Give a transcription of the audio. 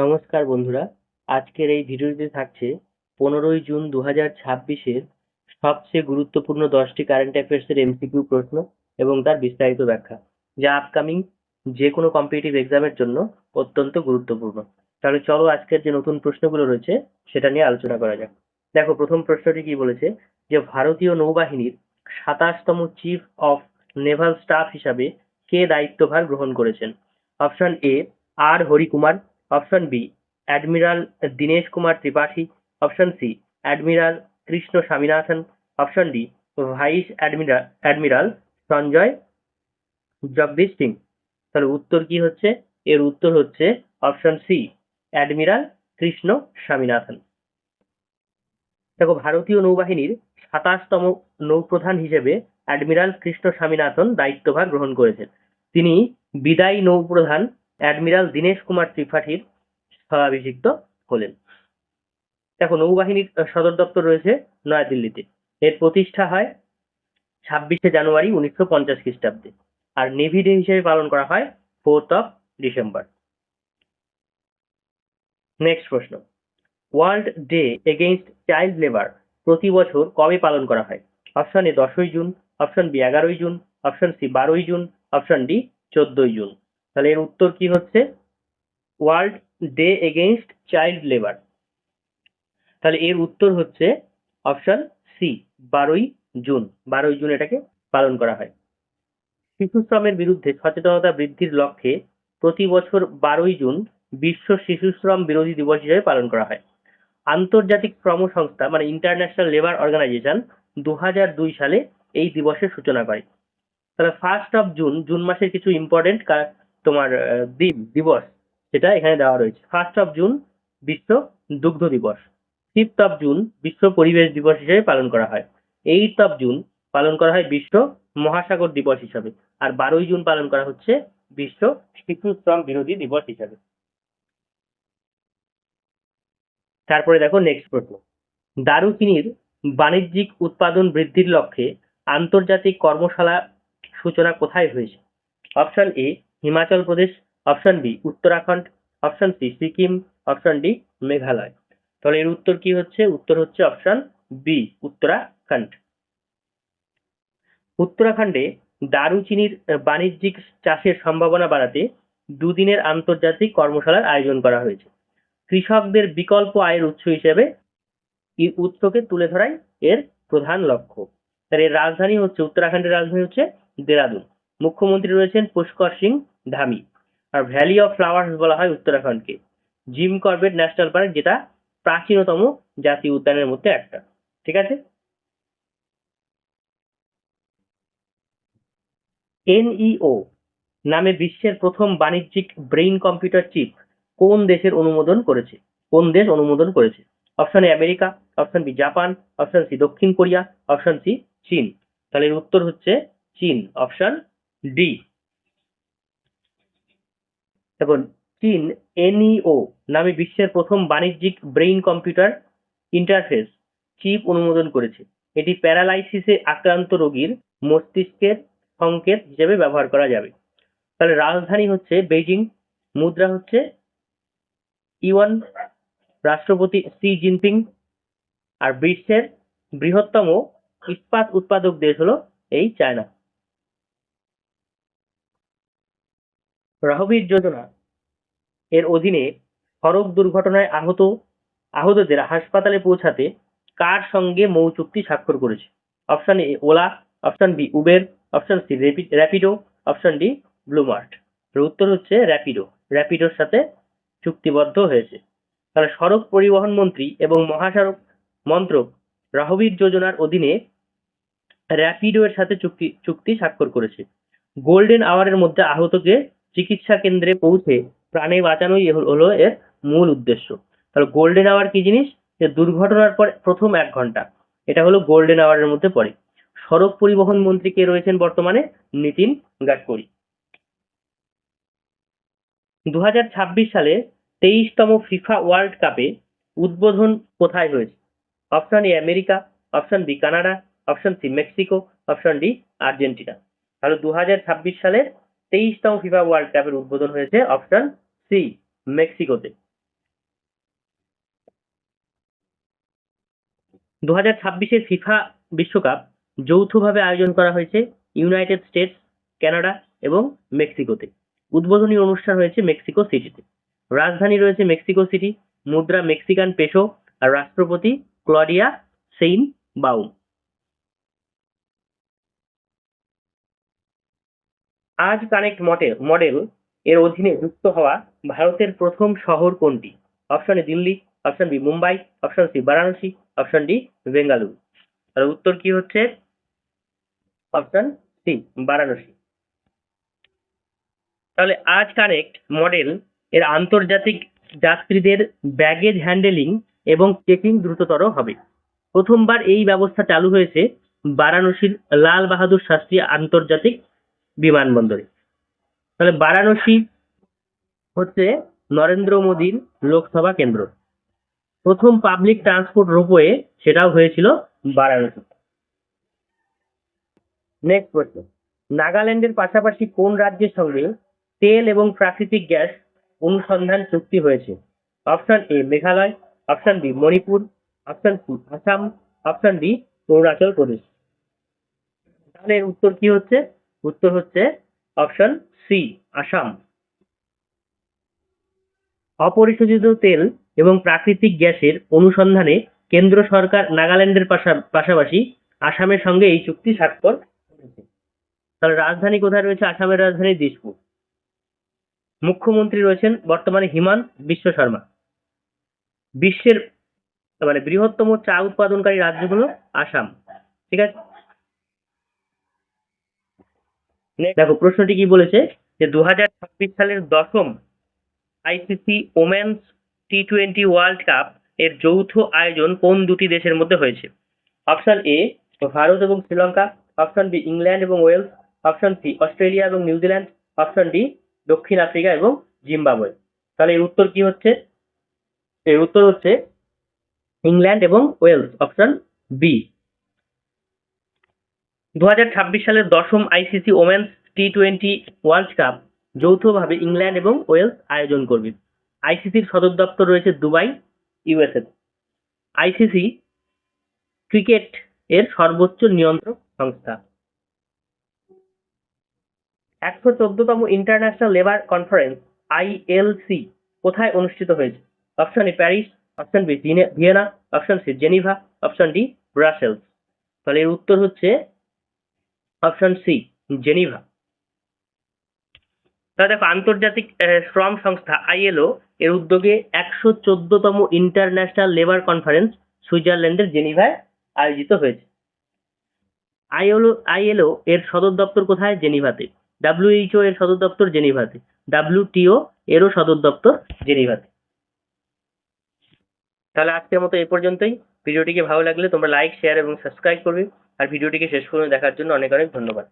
নমস্কার বন্ধুরা, আজকের এই ভিডিওতে থাকছে 15ই জুন 2026-এর সবচেয়ে গুরুত্বপূর্ণ 10টি কারেন্ট অ্যাফেয়ার্সের এমসিকিউ প্রশ্ন এবং তার বিস্তারিত ব্যাখ্যা, যা আপকামিং যে কোনো কম্পিটিটিভ এক্সামের জন্য অত্যন্ত গুরুত্বপূর্ণ। তাহলে চলো আজকের যে নতুন প্রশ্নগুলো রয়েছে সেটা নিয়ে আলোচনা করা যাক। দেখো, প্রথম প্রশ্নটি কি বলেছে যে ভারতীয় নৌবাহিনীর 27তম চিফ অফ নেভাল স্টাফ হিসাবে কে দায়িত্বভার গ্রহণ করেছেন? Option A R Harikumar, option B admiral Dinesh Kumar Tripathi, option C admiral Krishna Swaminathan, option D vice admiral Sanjay Jagdish Singh. তাহলে উত্তর কি হচ্ছে? এর উত্তর হচ্ছে option C admiral Krishna Swaminathan. দেখো, ভারতীয় নৌবাহিনীর 27তম নৌপ্রধান হিসেবে অ্যাডমিরাল কৃষ্ণ স্বামীনাথন দায়িত্বভার গ্রহণ করেছেন। তিনি বিদায়ী নৌপ্রধান অ্যাডমিরাল দীনেশ কুমার ত্রিপাঠীর স্থলাভিষিক্ত হলেন। দেখো, নৌবাহিনীর সদর দপ্তর রয়েছে নয়াদিল্লিতে। এর প্রতিষ্ঠা হয় 26শে জানুয়ারি 1950 খ্রিস্টাব্দে, আর নেভি ডে হিসেবে পালন করা হয় 4th ডিসেম্বর। নেক্সট প্রশ্ন, world day against child labour প্রতি বছর কবে পালন করা হয়? অপশন এ 10ই জুন, অপশন বি 11ই জুন, অপশন সি 12ই জুন, অপশন ডি 14ই জুন। তাহলে এর উত্তর কি হচ্ছে? World day against child labour. তাহলে এর উত্তর হচ্ছে অপশন সি 12ই জুন। 12ই জুন এটাকে পালন করা হয়। শিশু শ্রমের বিরুদ্ধে সচেতনতা বৃদ্ধির লক্ষ্যে প্রতি বছর 12ই জুন বিশ্ব শিশু শ্রম বিরোধী দিবস হিসেবে পালন করা হয়। আন্তর্জাতিক শ্রম সংস্থা মানে ইন্টারন্যাশনাল লেবার অর্গানাইজেশন 2002 সালে এই দিবসের সূচনা করে। তাহলে 1 জুন, জুন মাসের কিছু ইম্পর্টেন্ট তোমার দিবস সেটা এখানে দেওয়া রয়েছে। 1 জুন বিশ্ব দুগ্ধ দিবস, 5 জুন বিশ্ব পরিবেশ দিবস হিসেবে পালন করা হয়, 8 জুন পালন করা হয় বিশ্ব মহাসাগর দিবস হিসাবে, আর 12ই জুন পালন করা হচ্ছে বিশ্ব শিশু শ্রম বিরোধী দিবস হিসাবে। তারপরে দেখো নেক্সট প্রশ্ন, দারুচিনির বাণিজ্যিক উৎপাদন বৃদ্ধির লক্ষ্যে আন্তর্জাতিক কর্মশালা সূচনা কোথায় হয়েছে? Option A Himachal Pradesh, option B Uttarakhand, option C Sikkim, option D Meghalaya. তাহলে এর উত্তর কি হচ্ছে? উত্তর হচ্ছে অপশন বি উত্তরাখণ্ড। উত্তরাখণ্ডে দারুচিনির বাণিজ্যিক চাষের সম্ভাবনা বাড়াতে দুদিনের আন্তর্জাতিক কর্মশালার আয়োজন করা হয়েছে। কৃষকদের বিকল্প আয়ের উৎস হিসেবে এই উৎসকে তুলে ধরাই এর প্রধান লক্ষ্য। তার এর রাজধানী হচ্ছে, উত্তরাখণ্ডের রাজধানী হচ্ছে দেরাদুন। মুখ্যমন্ত্রী রয়েছেন পুষ্কর সিং ধামি। আর ভ্যালি অফ ফ্লাওয়ার্স বলা হয় উত্তরাখণ্ডকে। জিম করবেট ন্যাশনাল পার্ক, যেটা প্রাচীনতম জাতীয় উদ্যানের মধ্যে একটা। ঠিক আছে। এনইও নামে বিশ্বের প্রথম বাণিজ্যিক ব্রেইন কম্পিউটার চিপ কোন দেশের অনুমোদন করেছে? কোন দেশ অনুমোদন করেছে? Option A America, option B Japan, option C দক্ষিণ কোরিয়া, অপশন সি চীন। তাহলে এর উত্তর হচ্ছে চীন, অপশন ডি। দেখুন, চীন এনইও নামে বিশ্বের প্রথম বাণিজ্যিক ব্রেইন কম্পিউটার ইন্টারফেস চিপ অনুমোদন করেছে। এটি প্যারালাইসিসে আক্রান্ত রোগীর মস্তিষ্কের সংকেত হিসেবে ব্যবহার করা যাবে। তাহলে রাজধানী হচ্ছে বেইজিং, মুদ্রা হচ্ছে ইউয়ান, রাষ্ট্রপতি সি জিনপিং, আর বিশ্বের বৃহত্তম ইস্পাত উৎপাদক দেশ হলো এই চায়না। রাহবীর যোজনা এর অধীনে সড়ক দুর্ঘটনায় আহতদের হাসপাতালে পৌঁছাতে কার সঙ্গে মৌ চুক্তি স্বাক্ষর করেছে? Option A Ola, option B Uber, option C Rapido, option D BluSmart. উত্তর হচ্ছে র্যাপিডো। র্যাপিডোর সাথে চুক্তিবদ্ধ হয়েছে। তাহলে সড়ক পরিবহন মন্ত্রী এবং মহাসড়ক মন্ত্রক রাহবীর যোজনার অধীনে র্যাপিডো এর সাথে চুক্তি স্বাক্ষর করেছে। গোল্ডেন আওয়ারের মধ্যে আহতকে চিকিৎসা কেন্দ্রে পৌঁছে প্রাণে বাঁচানোই হলো এর মূল উদ্দেশ্য। তাহলে গোল্ডেন আওয়ার কি জিনিস? যে দুর্ঘটনার পর প্রথম 1 ঘন্টা, এটা হলো গোল্ডেন আওয়ারের মধ্যে পড়ে। সড়ক পরিবহন মন্ত্রী কে রয়েছেন বর্তমানে? নীতিন গাডকারি। 2026 সালে 23তম ফিফা ওয়ার্ল্ড কাপে উদ্বোধন কোথায় হয়েছে? Option A America, option B Canada, option C Mexico, option D Argentina. তাহলে 2026 সালের 23তম ফিফা ওয়ার্ল্ড কাপের উদ্বোধন হয়েছে অপশন সি মেক্সিকোতে। 2026 ফিফা বিশ্বকাপ যৌথভাবে আয়োজন করা হয়েছে ইউনাইটেড স্টেটস, কানাডা এবং মেক্সিকোতে। উদ্বোধনী অনুষ্ঠান হয়েছে মেক্সিকো সিটিতে। রাজধানী রয়েছে মেক্সিকো সিটি, মুদ্রা মেক্সিকান পেসো, আর রাষ্ট্রপতি ক্লডিয়া সেইনবাউম। আজ কানেক্ট মডেল এর অধীনে যুক্ত হওয়া ভারতের প্রথম শহর কোনটি? Option A Delhi, option B Mumbai, option C Varanasi, option D Bengaluru. তার উত্তর কি হচ্ছে? Option C Varanasi. তাহলে আজ কানেক্ট মডেল এর আন্তর্জাতিক যাত্রীদের ব্যাগেজ হ্যান্ডেলিং এবং চেকিং দ্রুততর হবে। প্রথমবার এই ব্যবস্থা চালু হয়েছে বারাণসীর লাল বাহাদুর শাস্ত্রী আন্তর্জাতিক বিমানবন্দরে। তাহলে বারাণসী হচ্ছে নরেন্দ্র মোদীর লোকসভা কেন্দ্র। প্রথম পাবলিক ট্রান্সপোর্ট রোপওয়ে সেটাও হয়েছিল বারাণসী। নেক্সট প্রশ্ন, নাগাল্যান্ডের পাশাপাশি কোন রাজ্যের সঙ্গে তেল এবং প্রাকৃতিক গ্যাস অনুসন্ধান চুক্তি হয়েছে? Option A Meghalaya, option B Manipur, option C Assam, option D Arunachal Pradesh. তাহলে এর উত্তর কি হচ্ছে? উত্তর হচ্ছে অপশন সি আসাম। অপরিশোধিত তেল এবং প্রাকৃতিক গ্যাসের অনুসন্ধানে কেন্দ্র সরকার নাগাল্যান্ডের পাশাপাশি আসামের সঙ্গে এই চুক্তি স্বাক্ষর করেছে। তাহলে রাজধানী কোথায় রয়েছে? আসামের রাজধানী দিসপুর। মুখ্যমন্ত্রী রয়েছেন বর্তমানে হিমন্ত বিশ্ব শর্মা। বিশ্বের বৃহত্তম চা উৎপাদনকারী রাজ্য হলো আসাম। ঠিক আছে, দেখো প্রশ্নটি কি বলেছে যে 2026 সালের 10ম আইসিসি ওমেন্স টি-20 ওয়ার্ল্ড কাপ এর যৌথ আয়োজন কোন দুটি দেশের মধ্যে হয়েছে? অপশন এ ভারত এবং শ্রীলঙ্কা, অপশন বি ইংল্যান্ড এবং ওয়েলস, অপশন সি অস্ট্রেলিয়া এবং নিউজিল্যান্ড, অপশন ডি দক্ষিণ আফ্রিকা এবং জিম্বাবুয়ে। তাহলে এর উত্তর কি হচ্ছে? এর উত্তর হচ্ছে ইংল্যান্ড এবং ওয়েলস, অপশন বি। 2026 সালের 10ম আইসিসি ওমেন্স টি-20 ওয়ার্ল্ড কাপ যৌথভাবে ইংল্যান্ড এবং ওয়েলস আয়োজন করবে। আইসিসির সদর দপ্তর রয়েছে দুবাই, ইউএসএ। আইসিসি ক্রিকেট এর সর্বোচ্চ নিয়ন্ত্রক সংস্থা। 114তম ইন্টারন্যাশনাল লেবার কনফারেন্স আইএলসি কোথায় অনুষ্ঠিত হয়েছে? Option A Paris, option B Vienna, option C Geneva, option D Brussels. তাহলে এর উত্তর হচ্ছে অপশন সি জেনিভা। তাহলে দেখো আন্তর্জাতিক শ্রম সংস্থা আইএলও এর উদ্যোগে 114তম ইন্টারন্যাশনাল লেবার কনফারেন্স সুইজারল্যান্ডের জেনিভায় আয়োজিত হয়েছে। আইএলও এর সদর দপ্তর কোথায়? জেনিভাতে। ডাব্লিউএইচও এর সদর দপ্তর জেনিভাতে। ডাব্লিউটিও এরও সদর দপ্তর জেনিভাতে। তাহলে আজকের মতো এই পর্যন্তই। ভিডিওটিকে ভালো লাগলে তোমরা লাইক, শেয়ার এবং সাবস্ক্রাইব করবে। আর ভিডিওটিকে শেষ পর্যন্ত দেখার জন্য অনেক অনেক ধন্যবাদ।